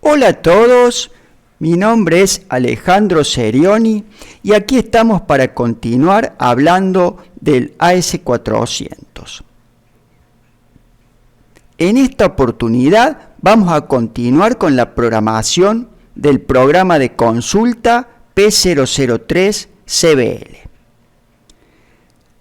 Hola a todos, mi nombre es Alejandro Serioni y aquí estamos para continuar hablando del AS400. En esta oportunidad vamos a continuar con la programación del programa de consulta P003CBL.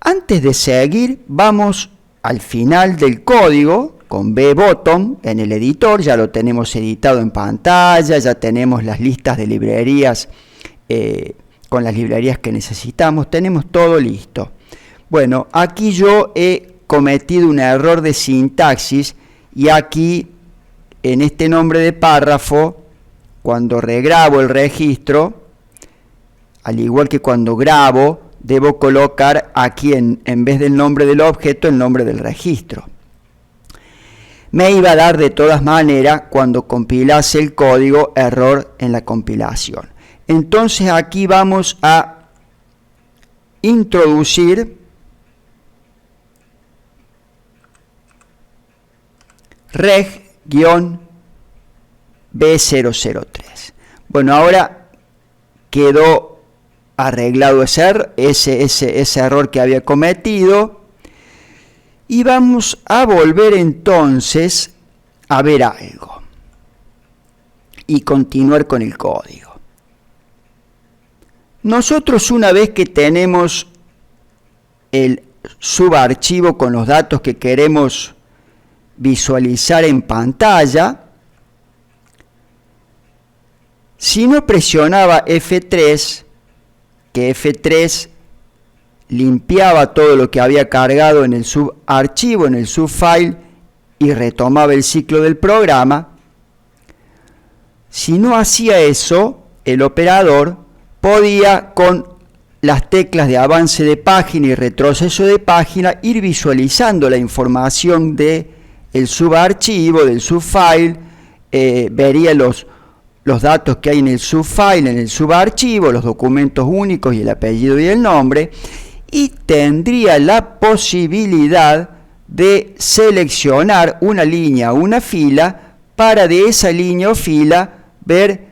Antes de seguir, vamos al final del código con B-Button en el editor, ya lo tenemos editado en pantalla, ya tenemos las listas de librerías con las librerías que necesitamos, tenemos todo listo. Bueno, aquí yo he cometido un error de sintaxis y aquí en este nombre de párrafo, cuando regrabo el registro, al igual que cuando grabo, debo colocar aquí en vez del nombre del objeto el nombre del registro. Me iba a dar de todas maneras cuando compilase el código error en la compilación. Entonces aquí vamos a introducir reg-B003. Bueno, ahora quedó arreglado ese error que había cometido. Y vamos a volver entonces a ver algo y continuar con el código. Nosotros, una vez que tenemos el subarchivo con los datos que queremos visualizar en pantalla, si no presionaba F3, que F3 limpiaba todo lo que había cargado en el subarchivo, en el subfile, y retomaba el ciclo del programa. Si no hacía eso, el operador podía, con las teclas de avance de página y retroceso de página, ir visualizando la información del subarchivo, del subfile, vería los datos que hay en el subfile, en el subarchivo, los documentos únicos y el apellido y el nombre, y tendría la posibilidad de seleccionar una línea o una fila para de esa línea o fila ver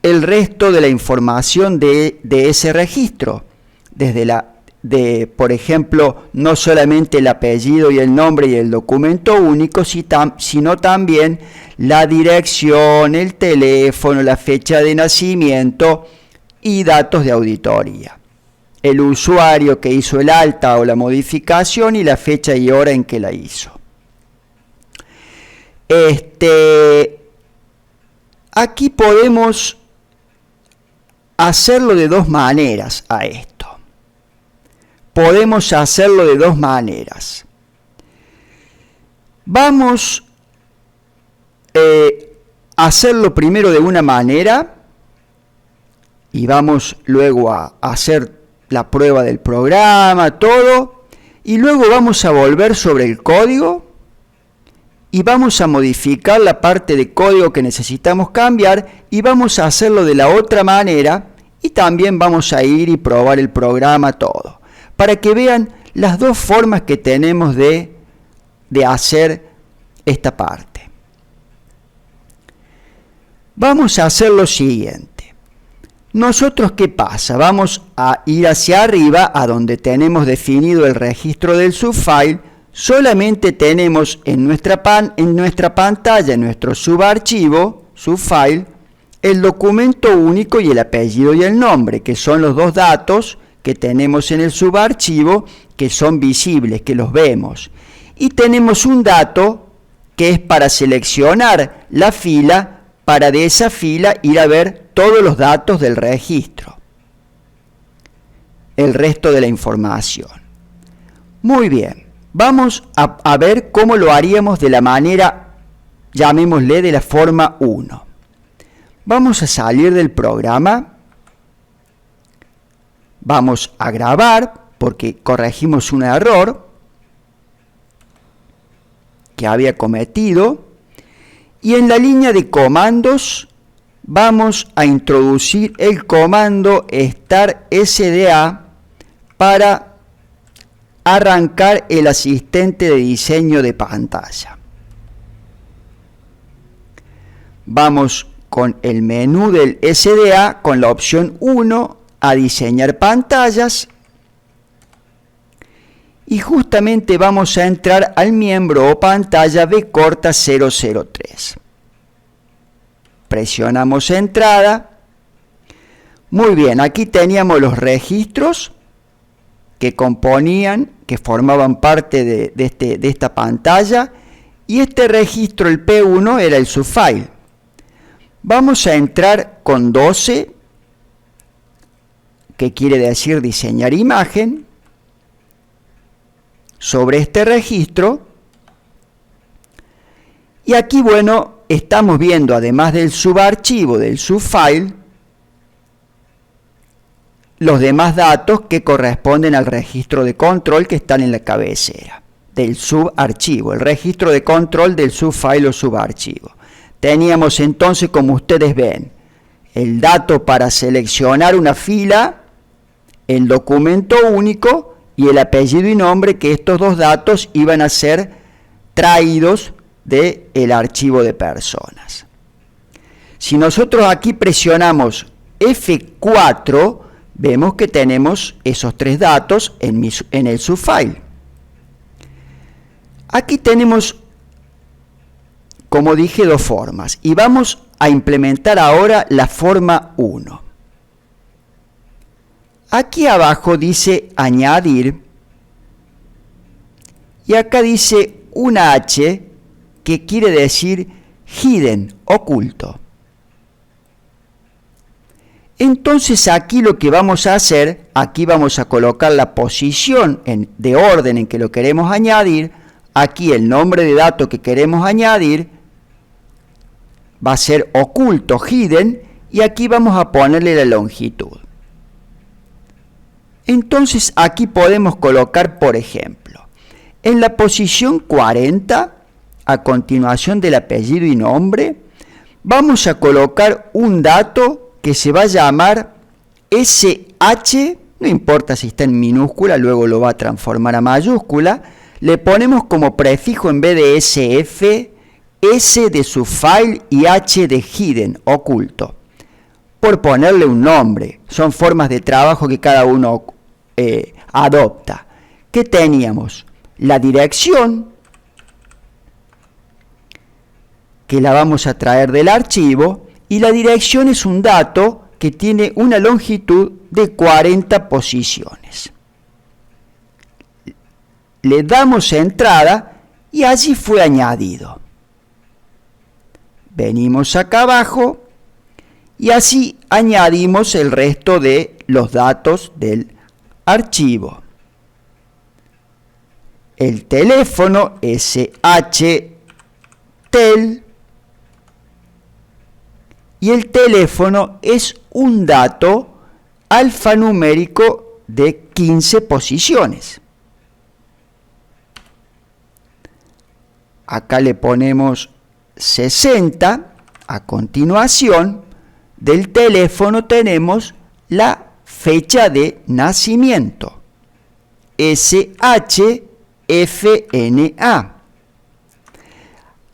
el resto de la información de ese registro. Por ejemplo, no solamente el apellido y el nombre y el documento único, sino también la dirección, el teléfono, la fecha de nacimiento y datos de auditoría. El usuario que hizo el alta o la modificación y la fecha y hora en que la hizo. Aquí podemos hacerlo de dos maneras a esto. Podemos hacerlo de dos maneras. Vamos a hacerlo primero de una manera y vamos luego a hacer la prueba del programa, todo, y luego vamos a volver sobre el código y vamos a modificar la parte de código que necesitamos cambiar y vamos a hacerlo de la otra manera y también vamos a ir y probar el programa, todo, para que vean las dos formas que tenemos de hacer esta parte. Vamos a hacer lo siguiente. Nosotros, ¿qué pasa? Vamos a ir hacia arriba, a donde tenemos definido el registro del subfile. Solamente tenemos en nuestra pantalla, en nuestro subarchivo, subfile, el documento único y el apellido y el nombre, que son los dos datos que tenemos en el subarchivo, que son visibles, que los vemos. Y tenemos un dato que es para seleccionar la fila, para de esa fila ir a ver todos los datos del registro, el resto de la información. Muy bien, vamos a ver cómo lo haríamos de la manera, llamémosle de la forma 1. Vamos a salir del programa, vamos a grabar, porque corregimos un error que había cometido, y en la línea de comandos vamos a introducir el comando start SDA para arrancar el asistente de diseño de pantalla. vamos con el menú del SDA con la opción 1 a diseñar pantallas y justamente vamos a entrar al miembro o pantalla B003. Presionamos entrada. Muy bien, aquí teníamos los registros que formaban parte de esta pantalla, y este registro, el P1, era el subfile. Vamos a entrar con 12, que quiere decir diseñar imagen, sobre este registro, y aquí, bueno, estamos viendo, además del subarchivo, del subfile, los demás datos que corresponden al registro de control que están en la cabecera del subarchivo, el registro de control del subfile o subarchivo. Teníamos entonces, como ustedes ven, el dato para seleccionar una fila, el documento único y el apellido y nombre, que estos dos datos iban a ser traídos del archivo de personas. Si nosotros aquí presionamos F4, vemos que tenemos esos tres datos en el subfile. Aquí tenemos, como dije, dos formas, y vamos a implementar ahora la forma 1. Aquí abajo dice añadir, y acá dice una H, que quiere decir hidden, oculto. Entonces aquí lo que vamos a hacer, aquí vamos a colocar la posición de orden en que lo queremos añadir, aquí el nombre de dato que queremos añadir va a ser oculto, hidden, y aquí vamos a ponerle la longitud. Entonces aquí podemos colocar, por ejemplo, en la posición 40, a continuación del apellido y nombre, vamos a colocar un dato que se va a llamar SH, no importa si está en minúscula, luego lo va a transformar a mayúscula, le ponemos como prefijo en vez de SF, S de subfile y H de hidden, oculto, por ponerle un nombre. Son formas de trabajo que cada uno adopta. ¿Qué teníamos? La dirección, que la vamos a traer del archivo, y la dirección es un dato que tiene una longitud de 40 posiciones. Le damos a entrada y allí fue añadido. Venimos acá abajo y así añadimos el resto de los datos del archivo. El teléfono SHTEL, y el teléfono es un dato alfanumérico de 15 posiciones. Acá le ponemos 60. A continuación del teléfono tenemos la fecha de nacimiento, SHFNA.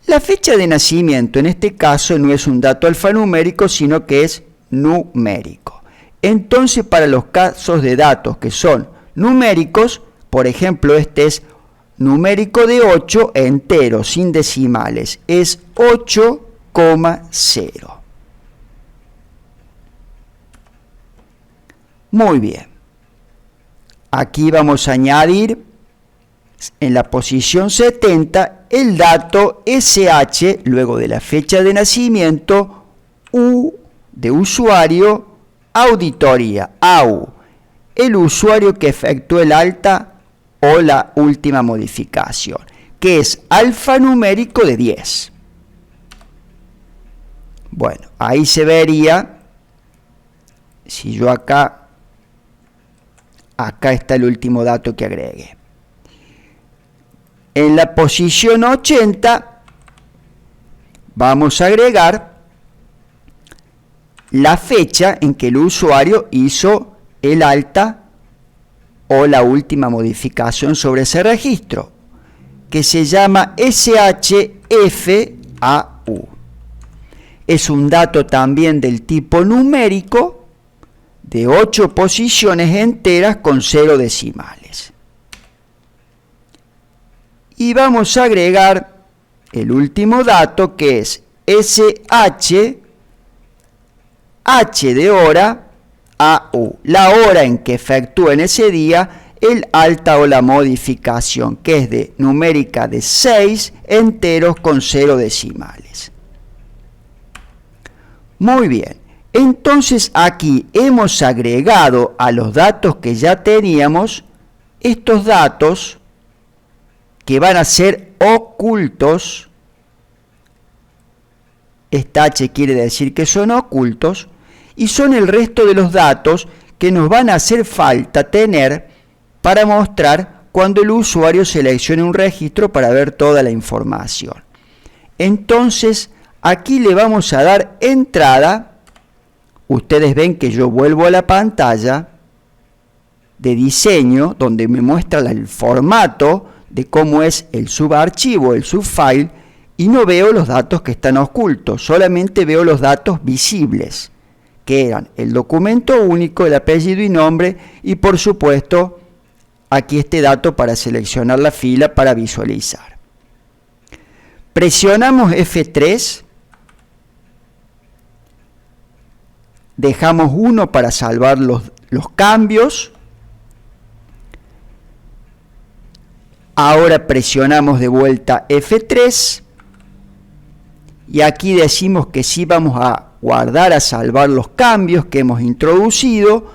La fecha de nacimiento en este caso no es un dato alfanumérico, sino que es numérico. Entonces, para los casos de datos que son numéricos, por ejemplo, este es numérico de 8 entero, sin decimales, es 8,0. Muy bien. Aquí vamos a añadir en la posición 70 el dato SH, luego de la fecha de nacimiento, U de usuario, auditoría, AU, el usuario que efectuó el alta o la última modificación, que es alfanumérico de 10. Bueno, ahí se vería, si yo acá está el último dato que agregué. En la posición 80 vamos a agregar la fecha en que el usuario hizo el alta o la última modificación sobre ese registro, que se llama SHFAU. es un dato también del tipo numérico de 8 posiciones enteras con 0 decimales. Y vamos a agregar el último dato, que es SH, H de hora, AU, la hora en que efectúa en ese día el alta o la modificación, que es de numérica de 6 enteros con 0 decimales. Muy bien, entonces aquí hemos agregado a los datos que ya teníamos estos datos que van a ser ocultos. Esta H quiere decir que son ocultos, y son el resto de los datos que nos van a hacer falta tener para mostrar cuando el usuario seleccione un registro para ver toda la información. Entonces, aquí le vamos a dar entrada. Ustedes ven que yo vuelvo a la pantalla de diseño, donde me muestra el formato de cómo es el subarchivo, el subfile, y no veo los datos que están ocultos, solamente veo los datos visibles, que eran el documento único, el apellido y nombre, y por supuesto aquí este dato para seleccionar la fila para visualizar. Presionamos F3, dejamos 1 para salvar los cambios. Ahora presionamos de vuelta F3 y aquí decimos que sí vamos a guardar, a salvar los cambios que hemos introducido,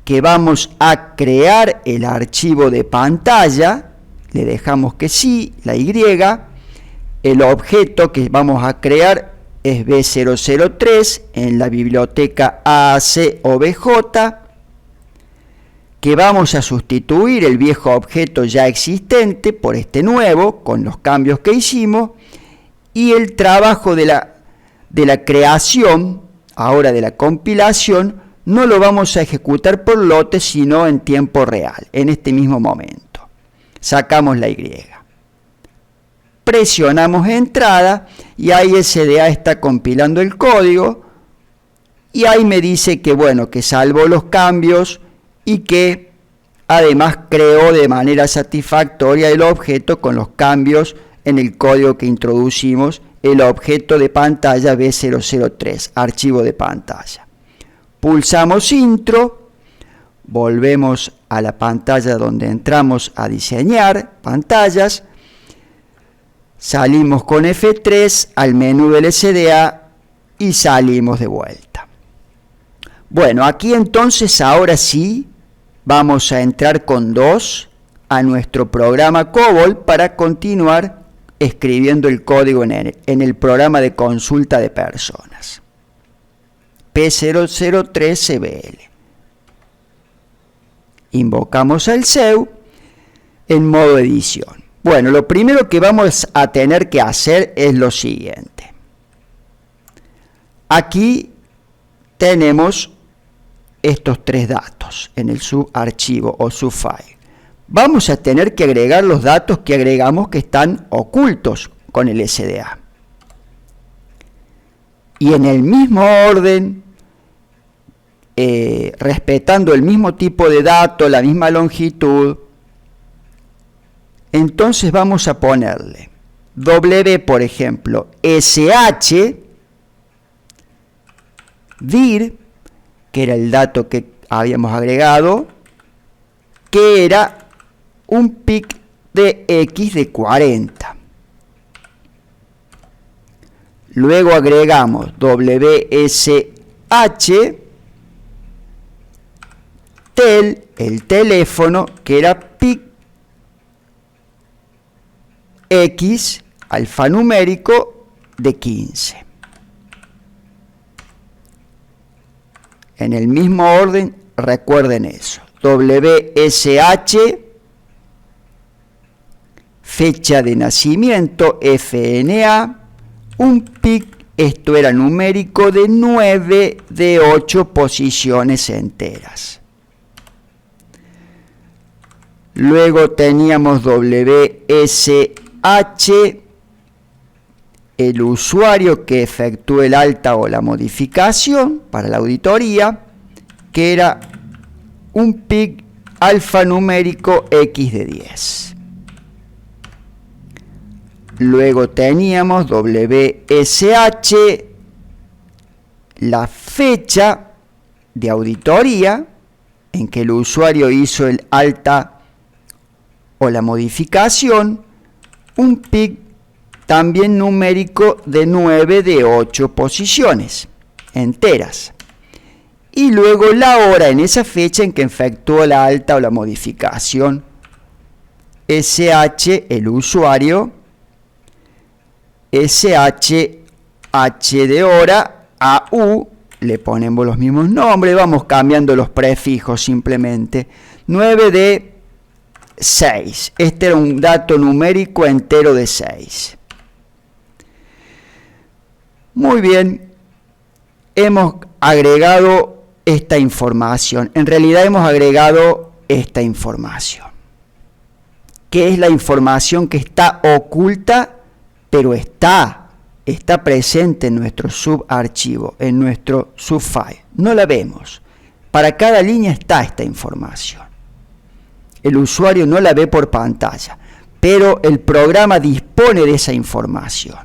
que vamos a crear el archivo de pantalla, le dejamos que sí, la Y, el objeto que vamos a crear es B003 en la biblioteca AAC-OBJ, que vamos a sustituir el viejo objeto ya existente por este nuevo, con los cambios que hicimos, y el trabajo de la creación, ahora de la compilación, no lo vamos a ejecutar por lotes, sino en tiempo real, en este mismo momento. Sacamos la Y. Presionamos entrada y ahí SDA está compilando el código y ahí me dice que bueno, que salvó los cambios y que además creó de manera satisfactoria el objeto con los cambios en el código que introducimos, el objeto de pantalla B003, archivo de pantalla. Pulsamos intro, volvemos a la pantalla donde entramos a diseñar pantallas, salimos con F3 al menú del SDA y salimos de vuelta. Bueno, aquí entonces ahora sí vamos a entrar con 2 a nuestro programa COBOL para continuar escribiendo el código en el programa de consulta de personas. P003CBL. Invocamos al CEU en modo edición. Bueno, lo primero que vamos a tener que hacer es lo siguiente. Aquí tenemos estos 3 datos en el subarchivo o subfile. Vamos a tener que agregar los datos que agregamos que están ocultos con el SDA. Y en el mismo orden, respetando el mismo tipo de dato, la misma longitud, entonces vamos a ponerle W, por ejemplo, SH, dir, que era el dato que habíamos agregado, que era un pic de X de 40. Luego agregamos WSH, tel, el teléfono, que era pic X alfanumérico de 15. En el mismo orden, recuerden eso. WSH, fecha de nacimiento, FNA, un pic, esto era numérico de 9 de 8 posiciones enteras. Luego teníamos WSH, el usuario que efectuó el alta o la modificación para la auditoría, que era un PIC alfanumérico X de 10. Luego teníamos WSH, la fecha de auditoría en que el usuario hizo el alta o la modificación, un PIC también numérico de 9 de 8 posiciones enteras. Y luego la hora en esa fecha en que efectuó la alta o la modificación. SH, el usuario, SH, H de hora, AU, le ponemos los mismos nombres, vamos cambiando los prefijos simplemente. 9 de 6. Este era un dato numérico entero de 6. Muy bien, hemos agregado esta información. En realidad hemos agregado esta información, que es la información que está oculta, pero está presente en nuestro subarchivo, en nuestro subfile. No la vemos. Para cada línea está esta información. El usuario no la ve por pantalla, pero el programa dispone de esa información.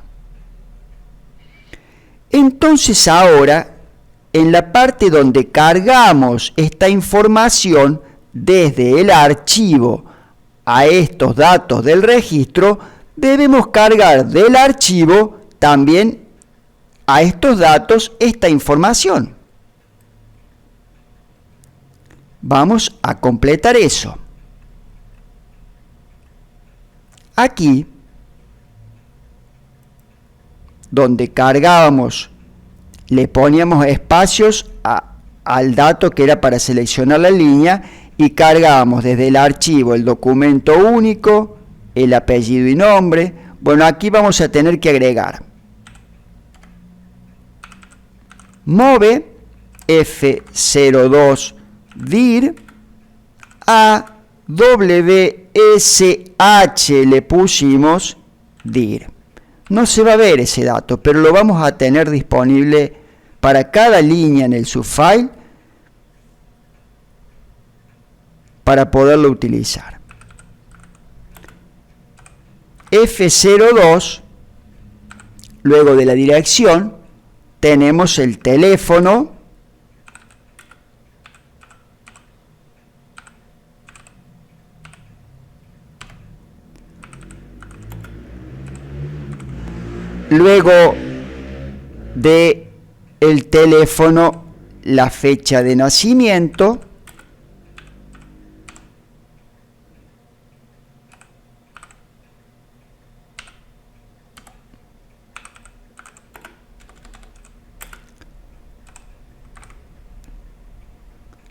Entonces ahora, en la parte donde cargamos esta información desde el archivo a estos datos del registro, debemos cargar del archivo también a estos datos esta información. Vamos a completar eso. Aquí, donde cargábamos, le poníamos espacios al dato que era para seleccionar la línea y cargábamos desde el archivo el documento único, el apellido y nombre. Bueno, aquí vamos a tener que agregar move F02 dir a WSH le pusimos dir. No se va a ver ese dato, pero lo vamos a tener disponible para cada línea en el subfile para poderlo utilizar. F02, luego de la dirección, tenemos el teléfono, luego de el teléfono, la fecha de nacimiento,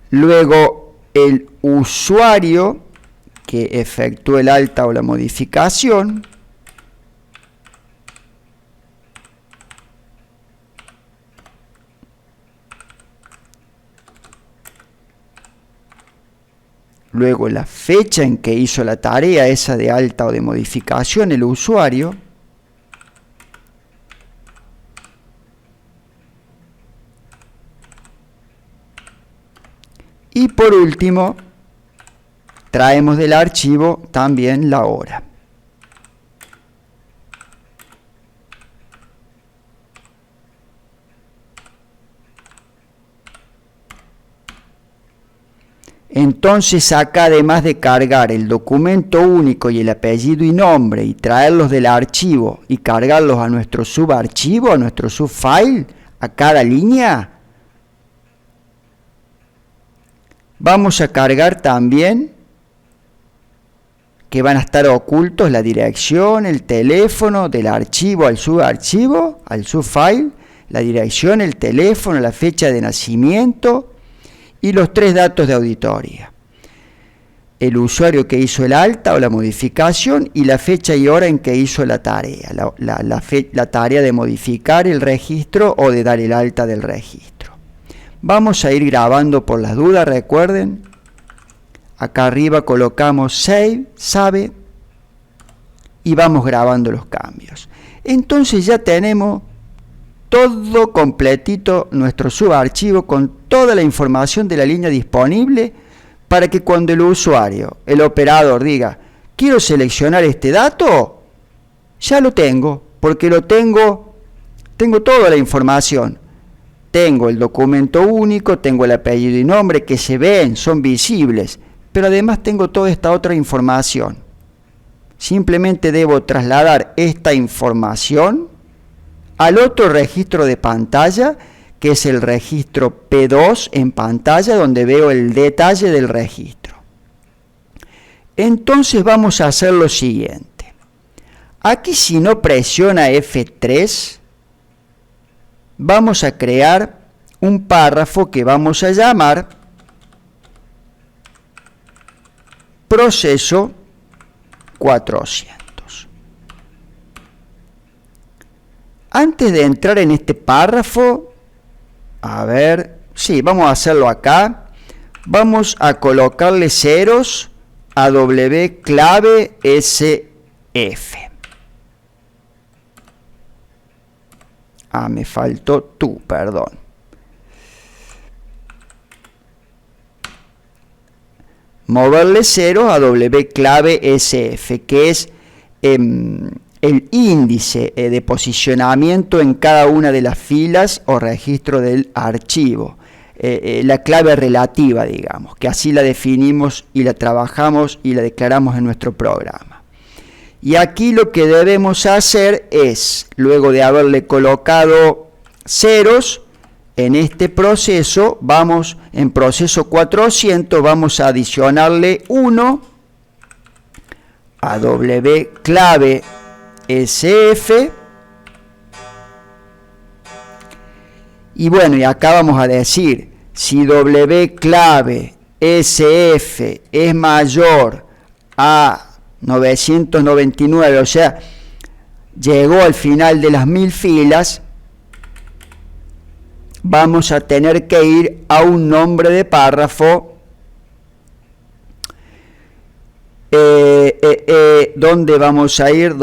luego el usuario que efectuó el alta o la modificación, luego la fecha en que hizo la tarea esa de alta o de modificación el usuario, y por último traemos del archivo también la hora. Entonces acá, además de cargar el documento único y el apellido y nombre y traerlos del archivo y cargarlos a nuestro subarchivo, a nuestro subfile, a cada línea, vamos a cargar también que van a estar ocultos la dirección, el teléfono del archivo al subfile, la dirección, el teléfono, la fecha de nacimiento y los 3 datos de auditoría. El usuario que hizo el alta o la modificación y la fecha y hora en que hizo la tarea, la tarea de modificar el registro o de dar el alta del registro. Vamos a ir grabando por las dudas, recuerden. Acá arriba colocamos Save, Sabe, y vamos grabando los cambios. entonces ya tenemos todo completito nuestro subarchivo con toda la información de la línea disponible para que cuando el usuario, el operador diga, quiero seleccionar este dato, ya lo tengo, porque tengo toda la información. Tengo el documento único, tengo el apellido y nombre que se ven, son visibles, pero además tengo toda esta otra información. Simplemente debo trasladar esta información al otro registro de pantalla, que es el registro P2 en pantalla, donde veo el detalle del registro. Entonces vamos a hacer lo siguiente. Aquí, si no presiona F3, vamos a crear un párrafo que vamos a llamar proceso 400. Antes de entrar en este párrafo, vamos a hacerlo acá. Vamos a colocarle ceros a W clave SF. Me faltó tú, perdón. Moverle ceros a W clave SF, que es el índice de posicionamiento en cada una de las filas o registro del archivo. La clave relativa, digamos, que así la definimos y la trabajamos y la declaramos en nuestro programa. Y aquí lo que debemos hacer es, luego de haberle colocado ceros, en este proceso, en proceso 400, vamos a adicionarle 1 a W clave SF. Y bueno, y acá vamos a decir, si W clave SF es mayor a 999, o sea, llegó al final de las 1000 filas, vamos a tener que ir a un nombre de párrafo. ¿Dónde vamos a ir?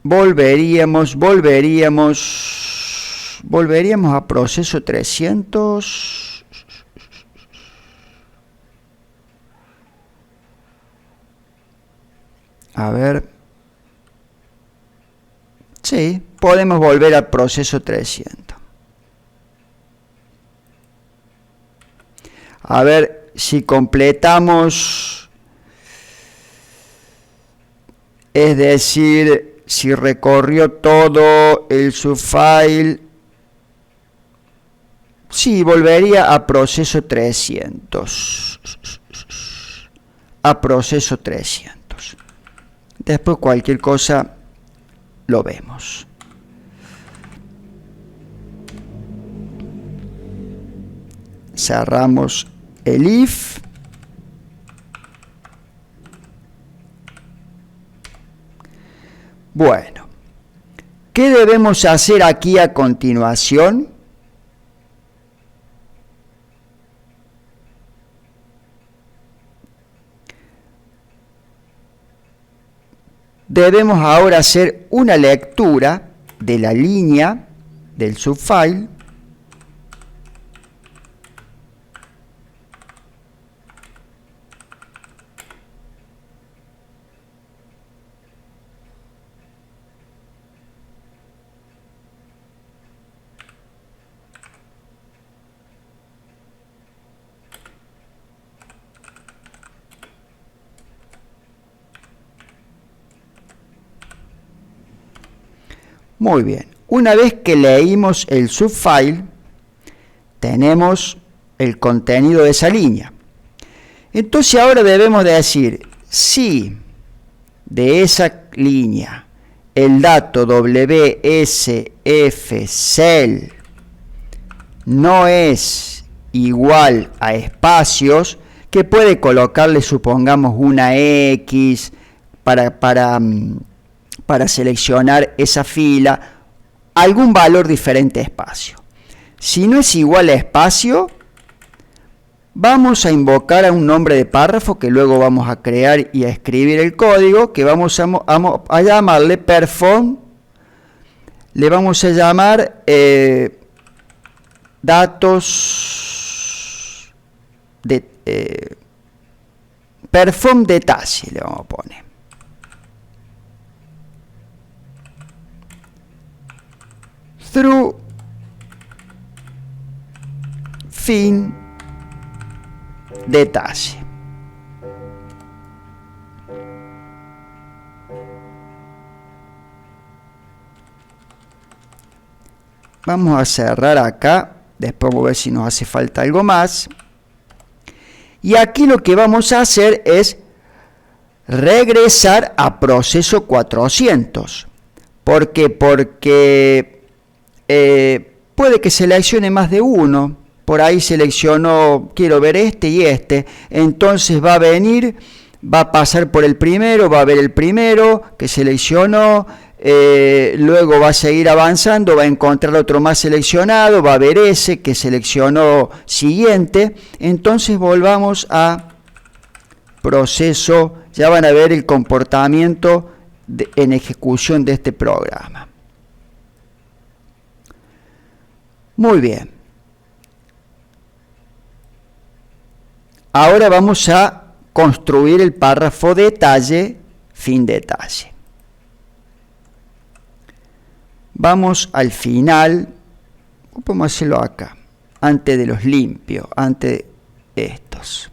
Volveríamos a proceso 300. Sí, podemos volver al proceso 300. A ver si completamos, es decir, si recorrió todo el subfile. Sí, volvería a proceso 300. A proceso 300. Después cualquier cosa lo vemos. Cerramos el if. Bueno, ¿qué debemos hacer aquí a continuación? Debemos ahora hacer una lectura de la línea del subfile . Muy bien, una vez que leímos el subfile, tenemos el contenido de esa línea. Entonces ahora debemos decir si de esa línea el dato WSFCell no es igual a espacios, que puede colocarle, supongamos, una X para seleccionar esa fila, algún valor diferente a espacio. Si no es igual a espacio, vamos a invocar a un nombre de párrafo que luego vamos a crear y a escribir el código, que vamos a llamarle perform. Le vamos a llamar datos de perform detalle, le vamos a poner. Through fin detalle. Vamos a cerrar acá, después vamos a ver si nos hace falta algo más. Y aquí lo que vamos a hacer es regresar a proceso 400. ¿Por qué? Porque puede que seleccione más de uno. Por ahí seleccionó, quiero ver este y este. Entonces va a venir, va a pasar por el primero, va a ver el primero que seleccionó. Luego va a seguir avanzando, va a encontrar otro más seleccionado, va a ver ese que seleccionó siguiente. Entonces volvamos a proceso, ya van a ver el comportamiento en ejecución de este programa. Muy bien. Ahora vamos a construir el párrafo detalle, fin detalle. Vamos al final, podemos hacerlo acá, antes de los limpios, antes de estos.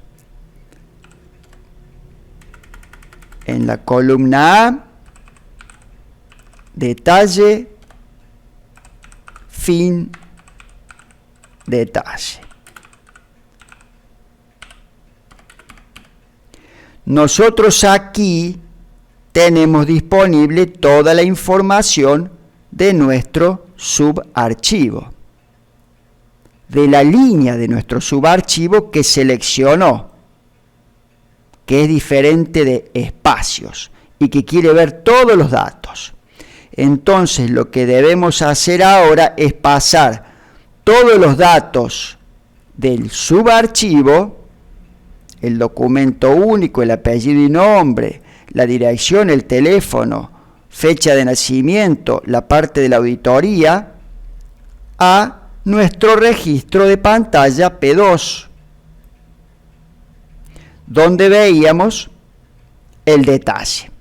En la columna A, detalle, fin, detalle. Nosotros aquí tenemos disponible toda la información de nuestro subarchivo, de la línea de nuestro subarchivo que seleccionó, que es diferente de espacios y que quiere ver todos los datos. Entonces lo que debemos hacer ahora es pasar todos los datos del subarchivo, el documento único, el apellido y nombre, la dirección, el teléfono, fecha de nacimiento, la parte de la auditoría, a nuestro registro de pantalla P2, donde veíamos el detalle.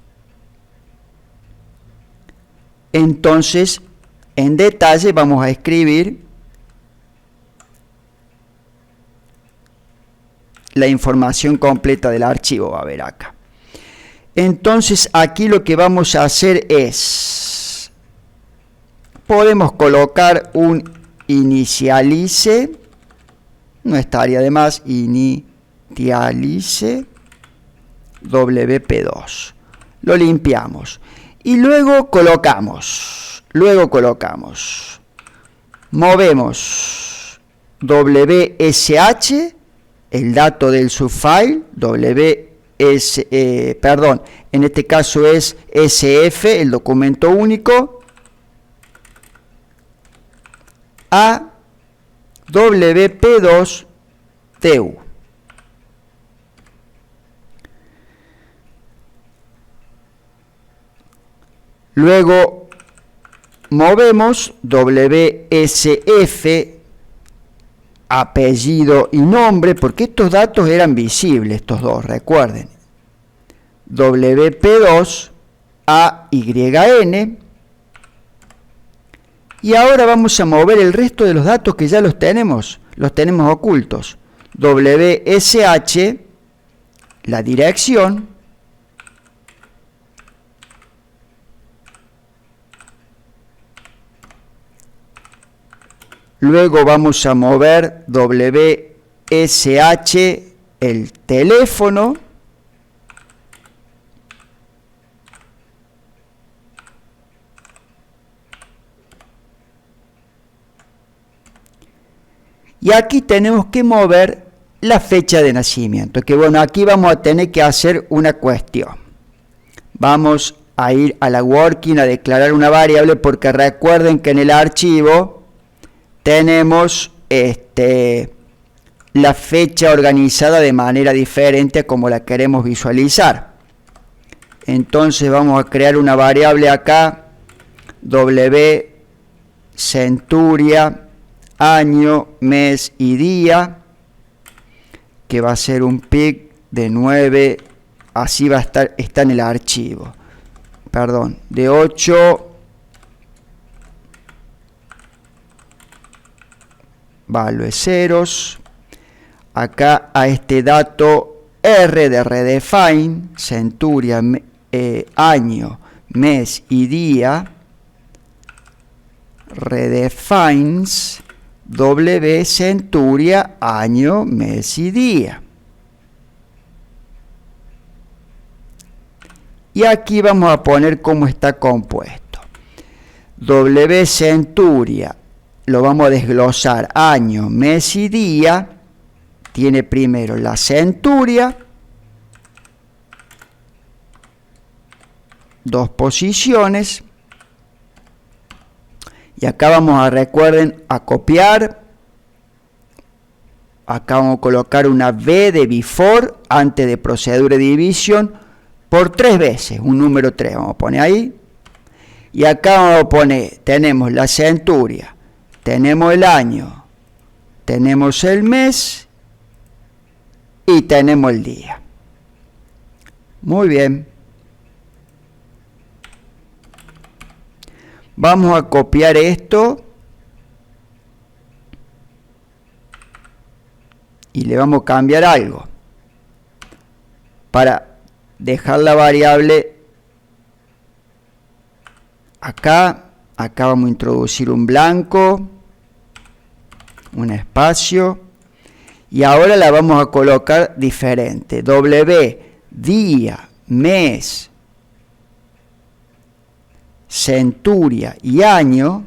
Entonces, en detalle vamos a escribir la información completa del archivo, va a ver acá. Entonces aquí lo que vamos a hacer es, podemos colocar un inicialize, no estaría de más, inicialize WP2. Lo limpiamos y luego colocamos, movemos WSH, el dato del subfile, en este caso es SF, el documento único, a WP2TU. Luego movemos WSF, apellido y nombre, porque estos datos eran visibles, estos dos, recuerden. WP2 AYN. Y ahora vamos a mover el resto de los datos que ya los tenemos ocultos. WSH, la dirección. Luego vamos a mover WSH, el teléfono. Y aquí tenemos que mover la fecha de nacimiento, que bueno, aquí vamos a tener que hacer una cuestión. Vamos a ir a la working a declarar una variable, porque recuerden que en el archivo tenemos la fecha organizada de manera diferente como la queremos visualizar. Entonces vamos a crear una variable acá, W centuria, año, mes y día, que va a ser un pic de 9, así va a estar, está en el archivo, perdón, de 8 valores ceros. Acá a este dato R de redefine, centuria, año, mes y día, redefines W centuria, año, mes y día. Y aquí vamos a poner cómo está compuesto. W centuria lo vamos a desglosar, año, mes y día. Tiene primero la centuria, 2 posiciones, y acá vamos a, recuerden, a copiar, acá vamos a colocar una V de before antes de procedure division por 3 veces, un número 3, vamos a poner ahí, y acá vamos a poner, tenemos la centuria, tenemos el año, tenemos el mes, y tenemos el día. Muy bien. Vamos a copiar esto y le vamos a cambiar algo para dejar la variable acá. Acá vamos a introducir un blanco, un espacio, y ahora la vamos a colocar diferente. W, día, mes, centuria y año.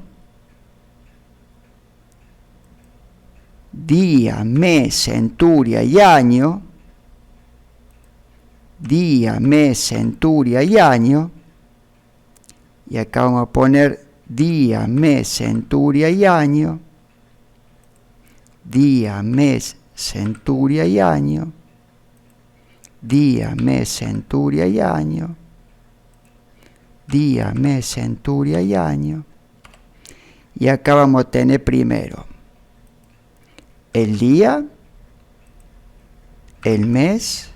Día, mes, centuria y año. Día, mes, centuria y año. Y acá vamos a poner día, mes, centuria y año. Día, mes, centuria y año. Día, mes, centuria y año. Día, mes, centuria y año. Y acá vamos a tener primero el día, el mes,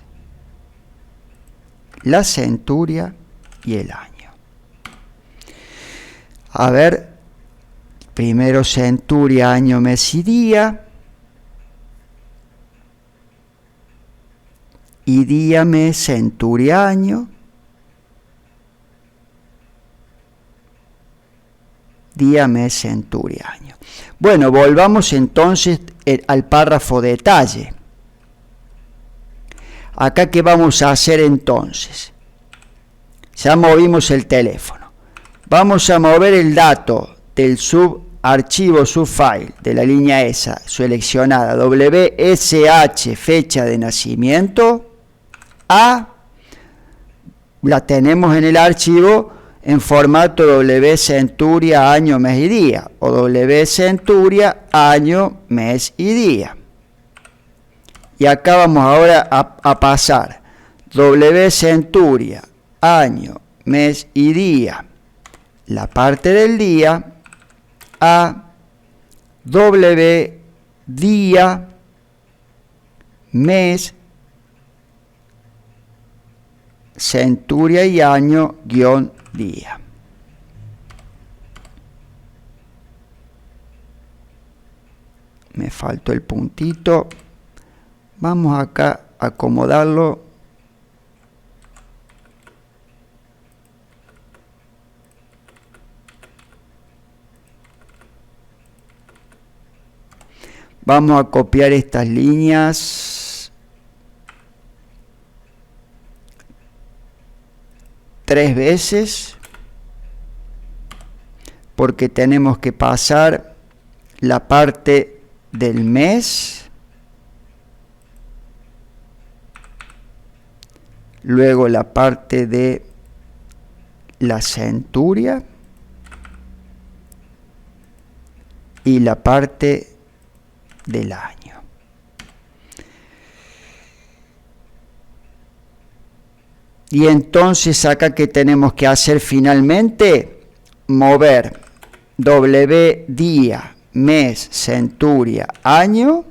la centuria y el año. A ver, primero centuria, año, mes y día. Y día, mes, centuria, año. Día, mes, centuria, año. Bueno, volvamos entonces al párrafo detalle. Acá, ¿qué vamos a hacer entonces? Ya movimos el teléfono. Vamos a mover el dato del subarchivo, subfile, de la línea esa seleccionada, WSH, fecha de nacimiento, a, la tenemos en el archivo en formato W centuria, año, mes y día, o W centuria, año, mes y día. Y acá vamos ahora a pasar W centuria, año, mes y día, la parte del día, a W día, mes, centuria y año, guión día. Me faltó el puntito. Vamos acá a acomodarlo. Vamos a copiar estas líneas 3 veces porque tenemos que pasar la parte del mes, luego la parte de la centuria y la parte del año. Y entonces acá, ¿qué tenemos que hacer finalmente? Mover W día, mes, centuria, año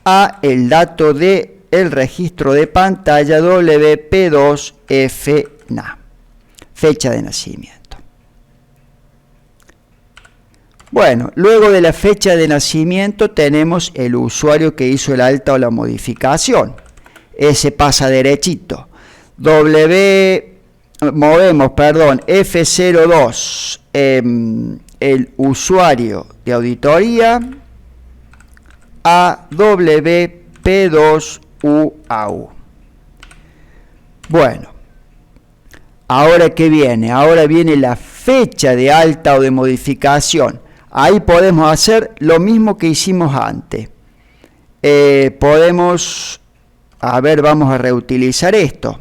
a el dato de el registro de pantalla WP2FNA, fecha de nacimiento. Bueno, luego de la fecha de nacimiento tenemos el usuario que hizo el alta o la modificación. Ese pasa derechito. Movemos F02, el usuario de auditoría a WP2UAU. Bueno, ahora ¿qué viene? Ahora viene la fecha de alta o de modificación. Ahí podemos hacer lo mismo que hicimos antes. Podemos, a ver, vamos a reutilizar esto.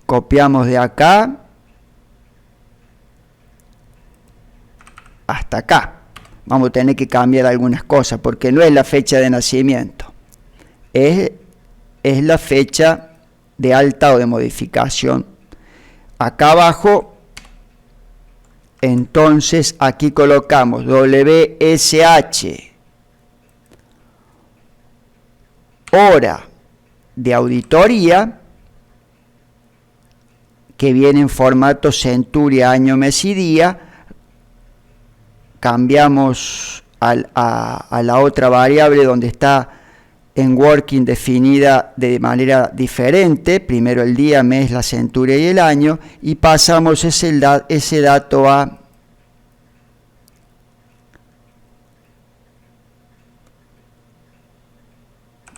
Copiamos de acá hasta acá. Vamos a tener que cambiar algunas cosas porque no es la fecha de nacimiento. Es la fecha de alta o de modificación. Acá abajo, entonces aquí colocamos WSH, hora de auditoría, que viene en formato centuria, año, mes y día. Cambiamos a la otra variable donde está en working definida de manera diferente, primero el día, mes, la centuria y el año, y pasamos ese dato a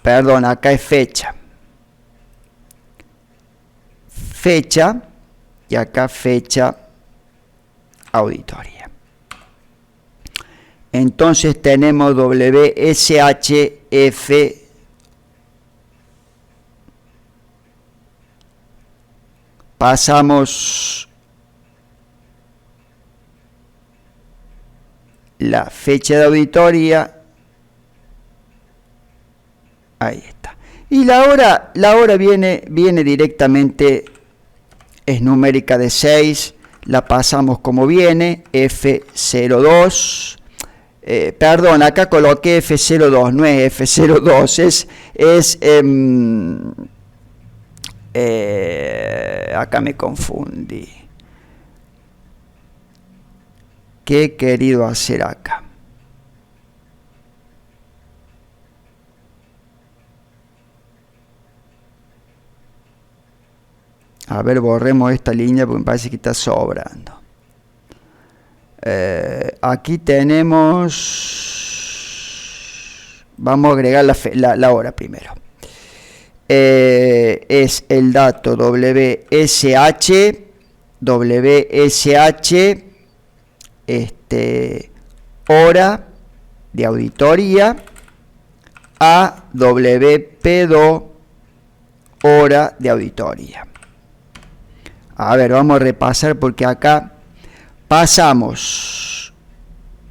perdón, acá es fecha, y acá fecha auditoría. Entonces tenemos WSHF pasamos la fecha de auditoría, ahí está. Y la hora viene directamente, es numérica de 6, la pasamos como viene, F02, perdón, acá coloqué F02, no es F02, acá me confundí. ¿Qué he querido hacer acá? A ver, borremos esta línea porque me parece que está sobrando. Aquí tenemos, vamos a agregar la hora primero. Es el dato WSH, hora de auditoría a WP2 hora de auditoría. A ver, vamos a repasar porque acá pasamos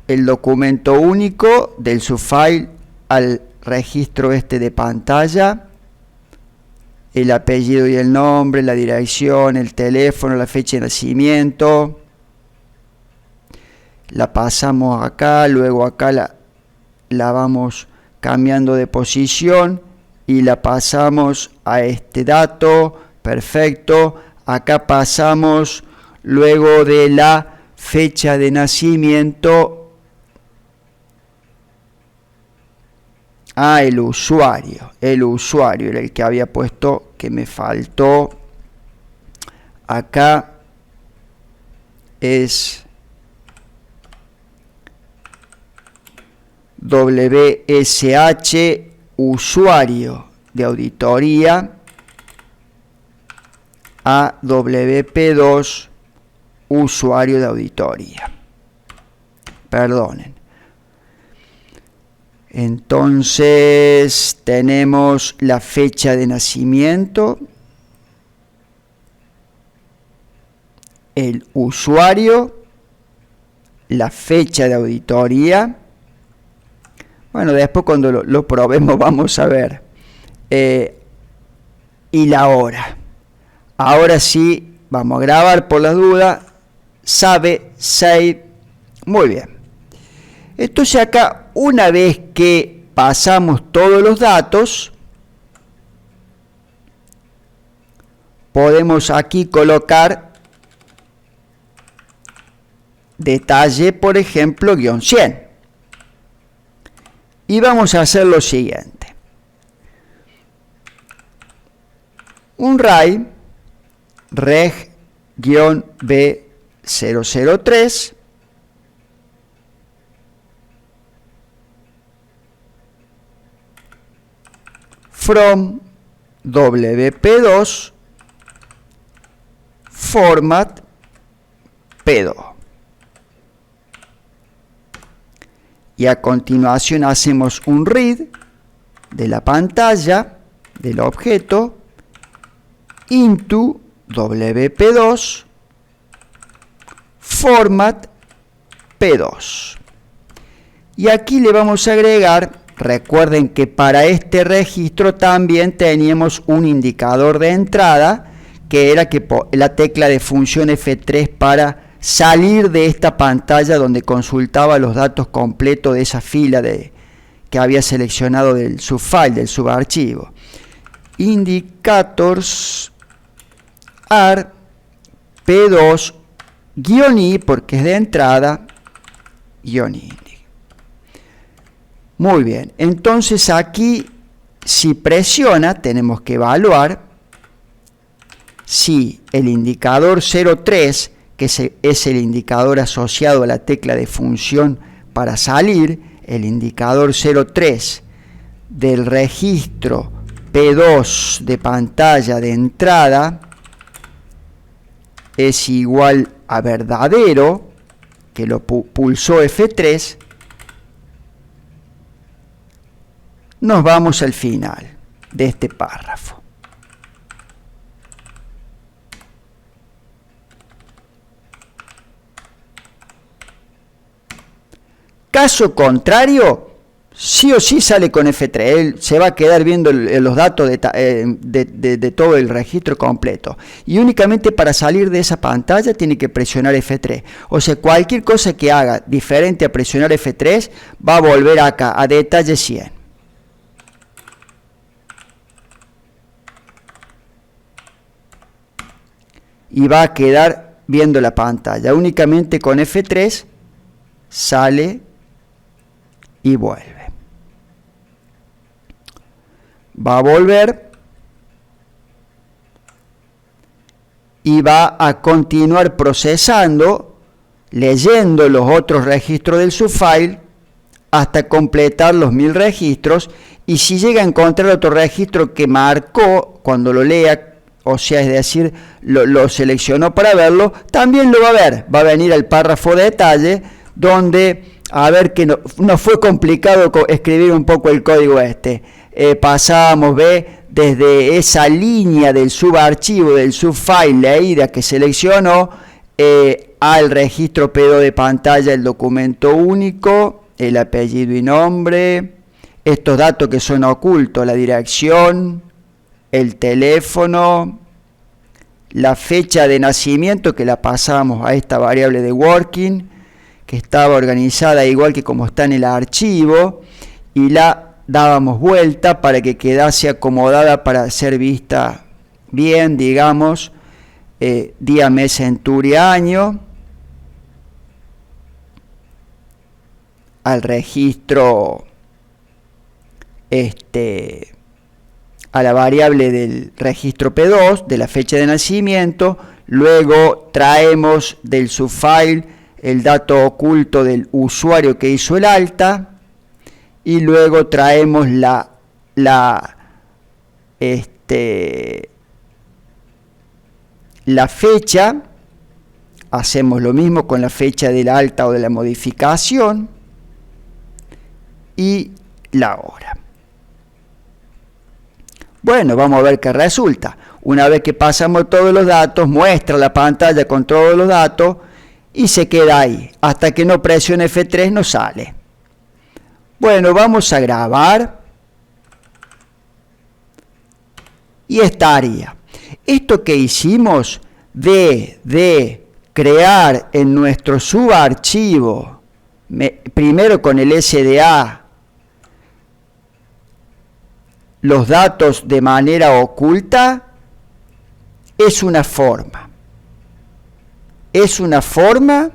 el documento único del subfile al registro de pantalla, el apellido y el nombre, la dirección, el teléfono, la fecha de nacimiento. La pasamos acá, luego acá la vamos cambiando de posición y la pasamos a este dato, perfecto. Acá pasamos luego de la fecha de nacimiento a el usuario era el que había puesto, que me faltó. Acá es WSH usuario de auditoría a WP2 usuario de auditoría. Perdonen. Entonces tenemos la fecha de nacimiento el usuario, la fecha de auditoría. Bueno, después cuando lo probemos vamos a ver. Y la hora. Ahora sí, vamos a grabar por las dudas. Save. Muy bien. Entonces acá, una vez que pasamos todos los datos, podemos aquí colocar detalle, por ejemplo, -100. Y vamos a hacer lo siguiente. Un RAI reg-B003 from WP2 format P2. Y a continuación hacemos un read de la pantalla del objeto into WP2 format P2. Y aquí le vamos a agregar, recuerden que para este registro también teníamos un indicador de entrada, que era la tecla de función F3 para salir de esta pantalla donde consultaba los datos completos de esa fila que había seleccionado del subfile, del subarchivo. Indicators are P2 -i, porque es de entrada, -i. Muy bien, entonces aquí si presiona tenemos que evaluar si el indicador 03, que es el indicador asociado a la tecla de función para salir, el indicador 03 del registro P2 de pantalla de entrada es igual a verdadero, que lo pulsó F3, nos vamos al final de este párrafo. Caso contrario, sí o sí sale con F3. Él se va a quedar viendo los datos de todo el registro completo. Y únicamente para salir de esa pantalla tiene que presionar F3. O sea, cualquier cosa que haga diferente a presionar F3 va a volver acá a detalle 100. Y va a quedar viendo la pantalla. Únicamente con F3 sale y vuelve. Va a volver y va a continuar procesando, leyendo los otros registros del subfile hasta completar los 1000 registros, y si llega a encontrar otro registro que marcó cuando lo lea, o sea, es decir, lo seleccionó para verlo, también lo va a ver. Va a venir al párrafo de detalle, donde, a ver, que no fue complicado escribir un poco el código este. Pasamos, desde esa línea del subarchivo, del subfile leída que seleccionó, al registro P2 de pantalla, el documento único, el apellido y nombre, estos datos que son ocultos, la dirección, el teléfono, la fecha de nacimiento, que la pasamos a esta variable de working, que estaba organizada igual que como está en el archivo, y la dábamos vuelta para que quedase acomodada para ser vista bien, digamos, día, mes, centuria, año, al registro, a la variable del registro P2, de la fecha de nacimiento. Luego traemos del subfile el dato oculto del usuario que hizo el alta, y luego traemos la fecha. Hacemos lo mismo con la fecha del alta o de la modificación, y la hora. Bueno, vamos a ver qué resulta. Una vez que pasamos todos los datos, muestra la pantalla con todos los datos y se queda ahí. Hasta que no presione F3 no sale. Bueno, vamos a grabar. Y estaría. Esto que hicimos de crear en nuestro subarchivo, primero con el SDA, los datos de manera oculta, es una forma. Es una forma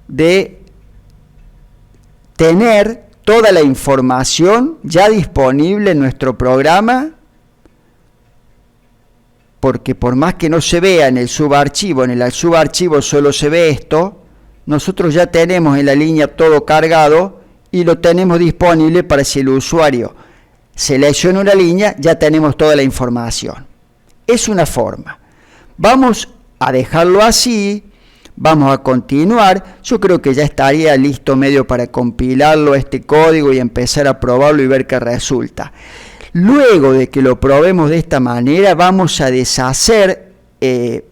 de tener toda la información ya disponible en nuestro programa, porque por más que no se vea en el subarchivo, en el subarchivo solo se ve esto, nosotros ya tenemos en la línea todo cargado y lo tenemos disponible para si el usuario selecciona una línea, ya tenemos toda la información. Es una forma. Vamos a dejarlo así, vamos a continuar. Yo creo que ya estaría listo medio para compilarlo este código y empezar a probarlo y ver qué resulta. Luego de que lo probemos de esta manera, vamos a deshacer,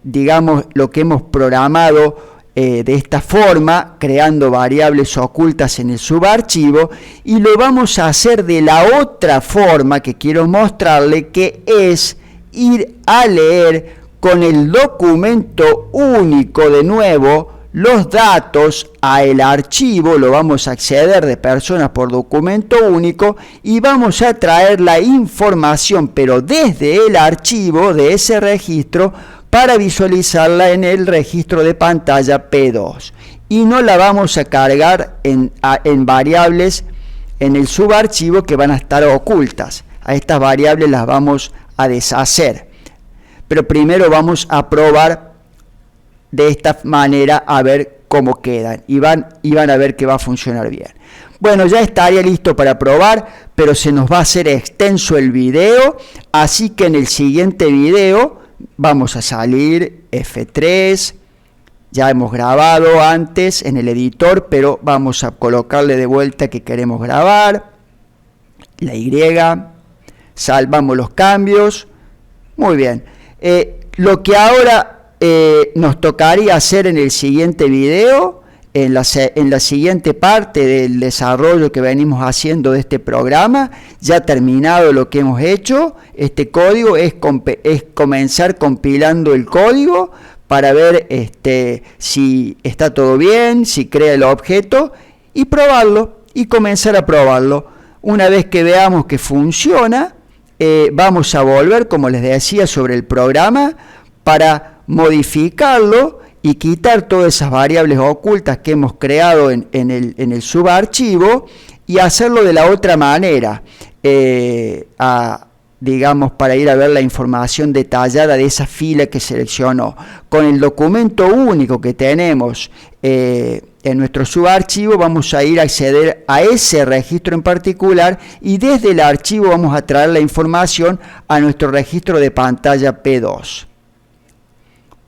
digamos, lo que hemos programado de esta forma, creando variables ocultas en el subarchivo, y lo vamos a hacer de la otra forma que quiero mostrarle, que es ir a leer con el documento único de nuevo los datos a el archivo. Lo vamos a acceder de personas por documento único y vamos a traer la información, pero desde el archivo de ese registro, para visualizarla en el registro de pantalla P2. Y no la vamos a cargar en variables en el subarchivo que van a estar ocultas. A estas variables las vamos a deshacer. Pero primero vamos a probar de esta manera a ver cómo quedan. Y van a ver que va a funcionar bien. Bueno, ya estaría listo para probar, pero se nos va a hacer extenso el video. Así que en el siguiente video vamos a salir F3, ya hemos grabado antes en el editor, pero vamos a colocarle de vuelta que queremos grabar, la Y, salvamos los cambios, muy bien. Lo que ahora nos tocaría hacer en el siguiente video, en la siguiente parte del desarrollo que venimos haciendo de este programa, ya terminado lo que hemos hecho, este código, es comenzar compilando el código para ver si está todo bien, si crea el objeto, y probarlo, y comenzar a probarlo. Una vez que veamos que funciona, vamos a volver, como les decía, sobre el programa para modificarlo y quitar todas esas variables ocultas que hemos creado en el subarchivo y hacerlo de la otra manera, digamos, para ir a ver la información detallada de esa fila que seleccionó. Con el documento único que tenemos en nuestro subarchivo, vamos a ir a acceder a ese registro en particular y desde el archivo vamos a traer la información a nuestro registro de pantalla P2.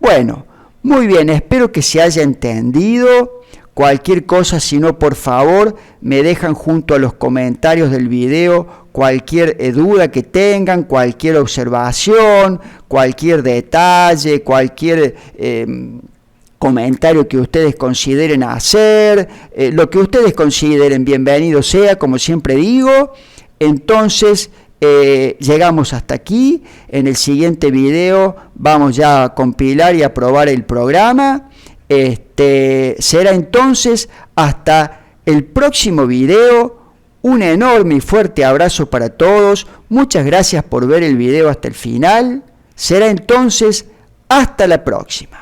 Bueno, muy bien, espero que se haya entendido. Cualquier cosa, si no, por favor, me dejan junto a los comentarios del video cualquier duda que tengan, cualquier observación, cualquier detalle, cualquier comentario que ustedes consideren hacer, lo que ustedes consideren, bienvenido sea, como siempre digo. Entonces, llegamos hasta aquí. En el siguiente video vamos ya a compilar y a probar el programa. Será entonces hasta el próximo video. Un enorme y fuerte abrazo para todos. Muchas gracias por ver el video hasta el final. Será entonces hasta la próxima.